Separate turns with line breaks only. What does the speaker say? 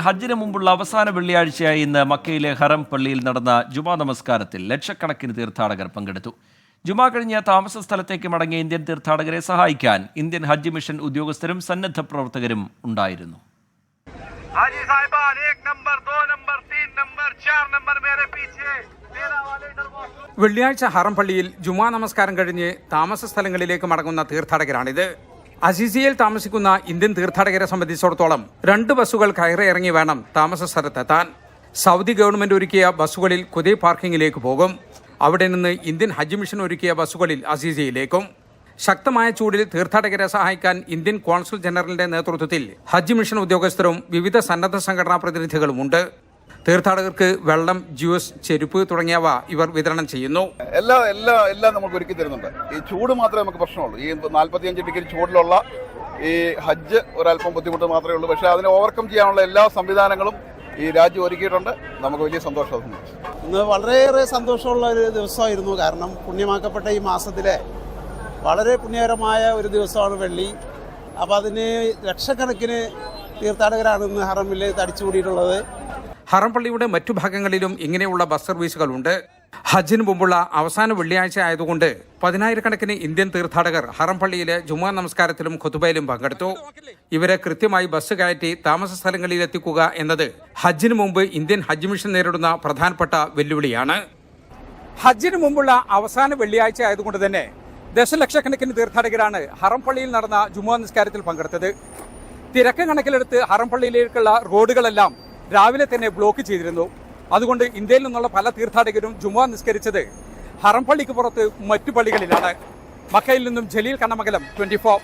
ഹജ്ജിന് മുമ്പുള്ള അവസാന വെള്ളിയാഴ്ചയായി ഇന്ന് മക്കയിലെ ഹറം പള്ളിയിൽ നടന്ന ജുമാ നമസ്കാരത്തിൽ ലക്ഷക്കണക്കിന് തീർത്ഥാടകർ പങ്കെടുത്തു. ജുമാ കഴിഞ്ഞ താമസ സ്ഥലത്തേക്ക് മടങ്ങിയ ഇന്ത്യൻ തീർത്ഥാടകരെ സഹായിക്കാൻ ഇന്ത്യൻ ഹജ്ജ് മിഷൻ ഉദ്യോഗസ്ഥരും സന്നദ്ധ പ്രവർത്തകരും ഉണ്ടായിരുന്നു.
വെള്ളിയാഴ്ച ഹറം പള്ളിയിൽ ജുമാ നമസ്കാരം കഴിഞ്ഞ് താമസ സ്ഥലങ്ങളിലേക്ക് മടങ്ങുന്ന തീർത്ഥാടകരാണിത്. അസീസിയയിൽ താമസിക്കുന്ന ഇന്ത്യൻ തീർത്ഥാടകരെ സംബന്ധിച്ചിടത്തോളം 2 ബസ്സുകൾ കയറി ഇറങ്ങി വേണം താമസ സ്ഥലത്തെത്താൻ. സൗദി ഗവൺമെന്റ് ഒരുക്കിയ ബസ്സുകളിൽ കുദൈ പാർക്കിംഗിലേക്ക് പോകും. അവിടെ നിന്ന് ഇന്ത്യൻ ഹജ്ജ് മിഷൻ ഒരുക്കിയ ബസ്സുകളിൽ അസീസിയയിലേക്കും. ശക്തമായ ചൂടിൽ തീർത്ഥാടകരെ സഹായിക്കാൻ ഇന്ത്യൻ കോൺസുൽ ജനറലിന്റെ നേതൃത്വത്തിൽ ഹജ്ജ് മിഷൻ ഉദ്യോഗസ്ഥരും വിവിധ സന്നദ്ധ സംഘടനാ പ്രതിനിധികളുമുണ്ട്. തീർത്ഥാടകർക്ക് വെള്ളം, ജ്യൂസ്, ചെരുപ്പ് തുടങ്ങിയവ ഇവർ വിതരണം ചെയ്യുന്നു.
എല്ലാം നമുക്ക് ഒരുക്കി തരുന്നുണ്ട്. ഈ ചൂട് മാത്രമേ നമുക്ക് പ്രശ്നമുള്ളൂ. ഈ 45 ഡിഗ്രി ചൂടിലുള്ള ഈ ഹജ്ജ് ഒരല്പം ബുദ്ധിമുട്ട് മാത്രമേ ഉള്ളൂ. പക്ഷേ അതിനെ ഓവർകം ചെയ്യാനുള്ള എല്ലാ സംവിധാനങ്ങളും ഈ രാജ്യം ഒരുക്കിയിട്ടുണ്ട്. നമുക്ക് വലിയ സന്തോഷമുണ്ട്.
ഇന്ന് വളരെയേറെ സന്തോഷമുള്ള ഒരു ദിവസമായിരുന്നു. കാരണം പുണ്യമാക്കപ്പെട്ട ഈ മാസത്തിലെ വളരെ പുണ്യകരമായ ഒരു ദിവസമാണ് വെള്ളി. അപ്പോൾ അതിന് ലക്ഷക്കണക്കിന് തീർത്ഥാടകരാണ് ഇന്ന് ഹറമിൽ തടിച്ചുകൂടിയിട്ടുള്ളത്.
ഹറം പള്ളിയുടെ മറ്റു ഭാഗങ്ങളിലും ഇങ്ങനെയുള്ള ബസ് സർവീസുകളുണ്ട്. ഹജ്ജിന് മുമ്പുള്ള അവസാന വെള്ളിയാഴ്ച ആയതുകൊണ്ട് 10,000-കണക്കിന് ഇന്ത്യൻ തീർത്ഥാടകർ ഹറം പള്ളിയിലെ ജുമാ നമസ്കാരത്തിലും ഖുതുബയിലും പങ്കെടുത്തു. ഇവരെ കൃത്യമായി ബസ് കയറ്റി താമസ സ്ഥലങ്ങളിൽ എത്തിക്കുക എന്നത് ഹജ്ജിന് മുമ്പ് ഇന്ത്യൻ ഹജ്ജ് മിഷൻ നേരിടുന്ന പ്രധാനപ്പെട്ട വെല്ലുവിളിയാണ്. ഹജ്ജിന് മുമ്പുള്ള അവസാന വെള്ളിയാഴ്ച ആയതുകൊണ്ട് തന്നെ ദശലക്ഷക്കണക്കിന് തീർത്ഥാടകരാണ് ഹറം പള്ളിയിൽ നടന്ന ജുമാ നിസ്കാരത്തിൽ പങ്കെടുത്തത്. തിരക്ക് കണക്കിലെടുത്ത് ഹറം പള്ളിയിലേക്കുള്ള റോഡുകളെല്ലാം രാവിലെ തന്നെ ബ്ലോക്ക് ചെയ്തിരുന്നു. അതുകൊണ്ട് ഇന്ത്യയിൽ നിന്നുള്ള പല തീർത്ഥാടകരും ജുമാ നിസ്കരിച്ചത് ഹറം പള്ളിക്ക് പുറത്ത് മറ്റു പള്ളികളിലാണ്. മക്കയിൽ നിന്നും ജലീൽ കണ്ണമംഗലം, 24.